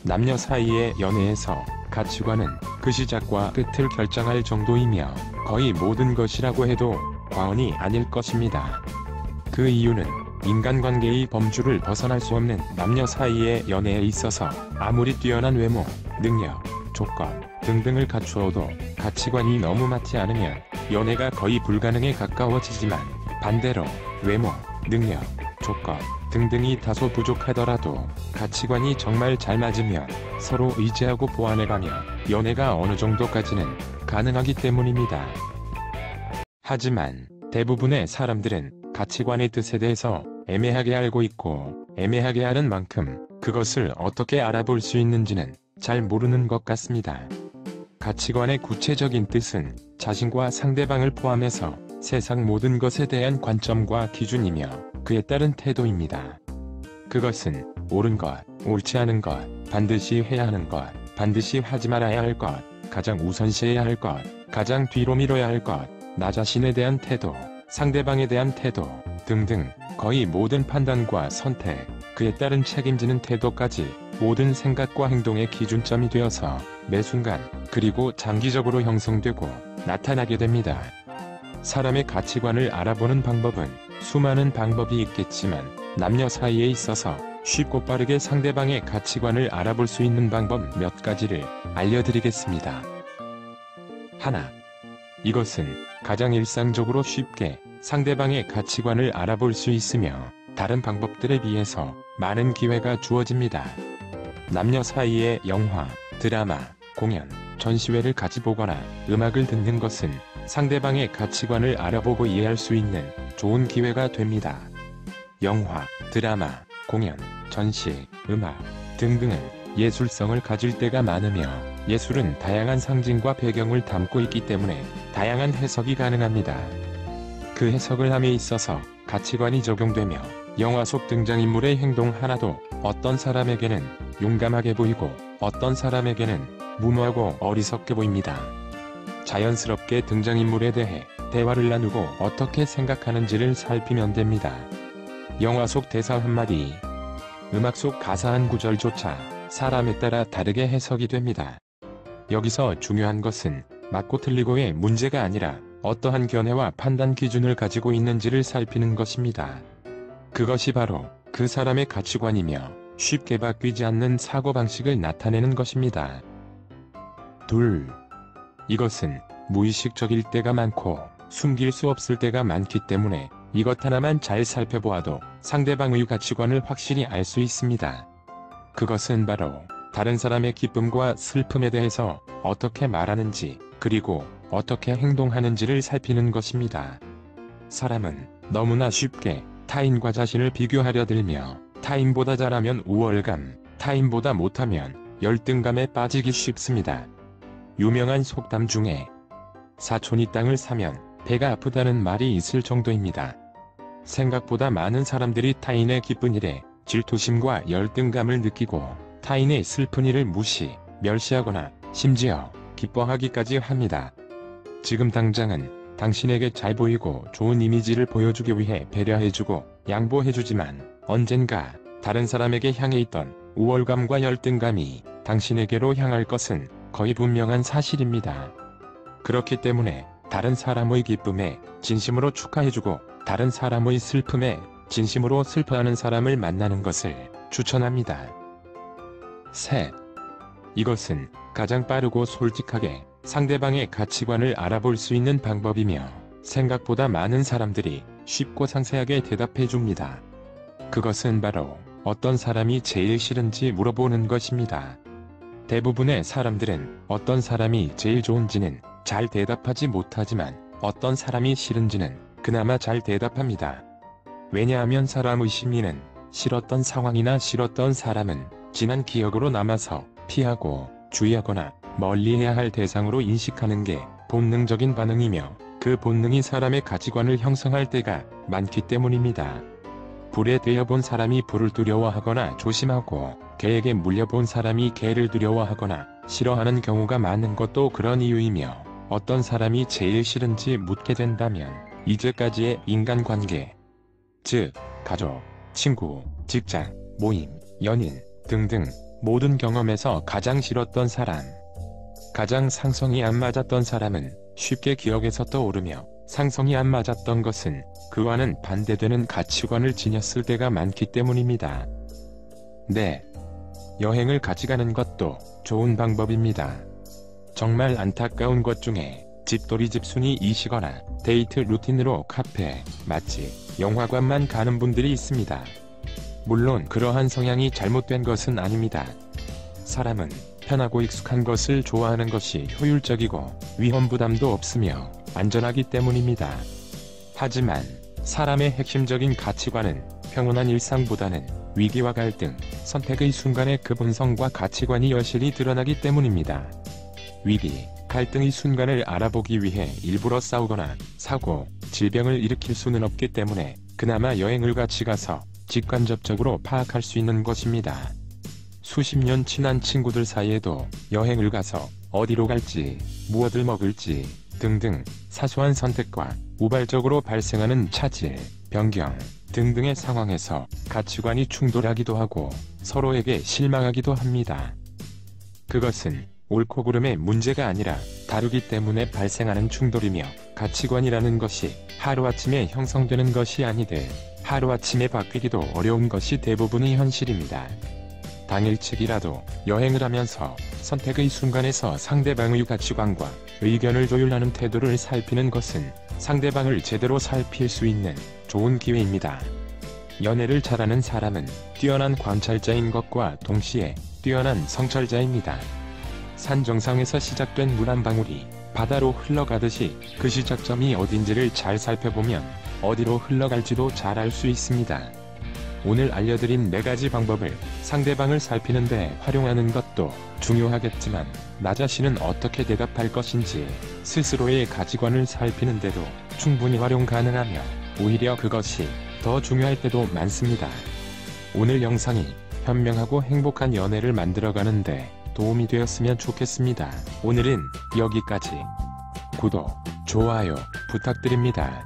남녀 사이의 연애에서 가치관은 그 시작과 끝을 결정할 정도이며 거의 모든 것이라고 해도 과언이 아닐 것입니다. 그 이유는 인간관계의 범주를 벗어날 수 없는 남녀 사이의 연애에 있어서 아무리 뛰어난 외모, 능력, 조건 등등을 갖추어도 가치관이 너무 맞지 않으면 연애가 거의 불가능에 가까워지지만, 반대로 외모, 능력, 조건 등등이 다소 부족하더라도 가치관이 정말 잘 맞으면 서로 의지하고 보완해가며 연애가 어느 정도까지는 가능하기 때문입니다. 하지만 대부분의 사람들은 가치관의 뜻에 대해서 애매하게 알고 있고, 애매하게 아는 만큼 그것을 어떻게 알아볼 수 있는지는 잘 모르는 것 같습니다. 가치관의 구체적인 뜻은 자신과 상대방을 포함해서 세상 모든 것에 대한 관점과 기준이며 그에 따른 태도입니다. 그것은 옳은 것, 옳지 않은 것, 반드시 해야 하는 것, 반드시 하지 말아야 할 것, 가장 우선시해야 할 것, 가장 뒤로 미뤄야 할 것, 나 자신에 대한 태도, 상대방에 대한 태도 등등 거의 모든 판단과 선택, 그에 따른 책임지는 태도까지 모든 생각과 행동의 기준점이 되어서 매 순간 그리고 장기적으로 형성되고 나타나게 됩니다. 사람의 가치관을 알아보는 방법은 수많은 방법이 있겠지만 남녀 사이에 있어서 쉽고 빠르게 상대방의 가치관을 알아볼 수 있는 방법 몇 가지를 알려드리겠습니다. 하나. 이것은 가장 일상적으로 쉽게 상대방의 가치관을 알아볼 수 있으며 다른 방법들에 비해서 많은 기회가 주어집니다. 남녀 사이의 영화, 드라마, 공연, 전시회를 같이 보거나 음악을 듣는 것은 상대방의 가치관을 알아보고 이해할 수 있는 좋은 기회가 됩니다. 영화, 드라마, 공연, 전시, 음악 등등은 예술성을 가질 때가 많으며 예술은 다양한 상징과 배경을 담고 있기 때문에 다양한 해석이 가능합니다. 그 해석을 함에 있어서 가치관이 적용되며 영화 속 등장인물의 행동 하나도 어떤 사람에게는 용감하게 보이고 어떤 사람에게는 무모하고 어리석게 보입니다. 자연스럽게 등장인물에 대해 대화를 나누고 어떻게 생각하는지를 살피면 됩니다. 영화 속 대사 한마디, 음악 속 가사 한 구절조차 사람에 따라 다르게 해석이 됩니다. 여기서 중요한 것은 맞고 틀리고의 문제가 아니라 어떠한 견해와 판단 기준을 가지고 있는지를 살피는 것입니다. 그것이 바로 그 사람의 가치관이며 쉽게 바뀌지 않는 사고방식을 나타내는 것입니다. 둘. 이것은 무의식적일 때가 많고 숨길 수 없을 때가 많기 때문에 이것 하나만 잘 살펴보아도 상대방의 가치관을 확실히 알 수 있습니다. 그것은 바로 다른 사람의 기쁨과 슬픔에 대해서 어떻게 말하는지 그리고 어떻게 행동하는지를 살피는 것입니다. 사람은 너무나 쉽게 타인과 자신을 비교하려 들며 타인보다 잘하면 우월감, 타인보다 못하면 열등감에 빠지기 쉽습니다. 유명한 속담 중에 사촌이 땅을 사면 배가 아프다는 말이 있을 정도입니다. 생각보다 많은 사람들이 타인의 기쁜 일에 질투심과 열등감을 느끼고 타인의 슬픈 일을 무시, 멸시하거나 심지어 기뻐하기까지 합니다. 지금 당장은 당신에게 잘 보이고 좋은 이미지를 보여주기 위해 배려해주고 양보해주지만 언젠가 다른 사람에게 향해 있던 우월감과 열등감이 당신에게로 향할 것은 거의 분명한 사실입니다. 그렇기 때문에 다른 사람의 기쁨에 진심으로 축하해주고 다른 사람의 슬픔에 진심으로 슬퍼하는 사람을 만나는 것을 추천합니다. 셋. 이것은 가장 빠르고 솔직하게 상대방의 가치관을 알아볼 수 있는 방법이며 생각보다 많은 사람들이 쉽고 상세하게 대답해 줍니다. 그것은 바로 어떤 사람이 제일 싫은지 물어보는 것입니다. 대부분의 사람들은 어떤 사람이 제일 좋은지는 잘 대답하지 못하지만 어떤 사람이 싫은지는 그나마 잘 대답합니다. 왜냐하면 사람의 심리는 싫었던 상황이나 싫었던 사람은 지난 기억으로 남아서 피하고 주의하거나 멀리해야 할 대상으로 인식하는 게 본능적인 반응이며 그 본능이 사람의 가치관을 형성할 때가 많기 때문입니다. 불에 데여본 사람이 불을 두려워하거나 조심하고 개에게 물려본 사람이 개를 두려워하거나 싫어하는 경우가 많은 것도 그런 이유이며, 어떤 사람이 제일 싫은지 묻게 된다면 이제까지의 인간관계, 즉 가족, 친구, 직장, 모임, 연인 등등 모든 경험에서 가장 싫었던 사람. 가장 상성이 안 맞았던 사람은 쉽게 기억에서 떠오르며, 상성이 안 맞았던 것은 그와는 반대되는 가치관을 지녔을 때가 많기 때문입니다. 네. 여행을 같이 가는 것도 좋은 방법입니다. 정말 안타까운 것 중에 집돌이 집순이이시거나 데이트 루틴으로 카페, 맛집, 영화관만 가는 분들이 있습니다. 물론 그러한 성향이 잘못된 것은 아닙니다. 사람은 편하고 익숙한 것을 좋아하는 것이 효율적이고 위험 부담도 없으며 안전하기 때문입니다. 하지만 사람의 핵심적인 가치관은 평온한 일상보다는 위기와 갈등, 선택의 순간에 그 본성과 가치관이 여실히 드러나기 때문입니다. 위기, 갈등의 순간을 알아보기 위해 일부러 싸우거나 사고, 질병을 일으킬 수는 없기 때문에 그나마 여행을 같이 가서 직간접적으로 파악할 수 있는 것입니다. 수십 년 친한 친구들 사이에도 여행을 가서 어디로 갈지, 무엇을 먹을지 등등 사소한 선택과 우발적으로 발생하는 차질, 변경 등등의 상황에서 가치관이 충돌하기도 하고 서로에게 실망하기도 합니다. 그것은 옳고 그름의 문제가 아니라 다르기 때문에 발생하는 충돌이며, 가치관이라는 것이 하루아침에 형성되는 것이 아니되 하루아침에 바뀌기도 어려운 것이 대부분의 현실입니다. 당일치기라도 여행을 하면서 선택의 순간에서 상대방의 가치관과 의견을 조율하는 태도를 살피는 것은 상대방을 제대로 살필 수 있는 좋은 기회입니다. 연애를 잘하는 사람은 뛰어난 관찰자인 것과 동시에 뛰어난 성찰자입니다. 산 정상에서 시작된 물 한 방울이 바다로 흘러가듯이 그 시작점이 어딘지를 잘 살펴보면 어디로 흘러갈지도 잘 알 수 있습니다. 오늘 알려드린 4가지 방법을 상대방을 살피는 데 활용하는 것도 중요하겠지만, 나 자신은 어떻게 대답할 것인지 스스로의 가치관을 살피는 데도 충분히 활용 가능하며, 오히려 그것이 더 중요할 때도 많습니다. 오늘 영상이 현명하고 행복한 연애를 만들어가는데 도움이 되었으면 좋겠습니다. 오늘은 여기까지. 구독, 좋아요 부탁드립니다.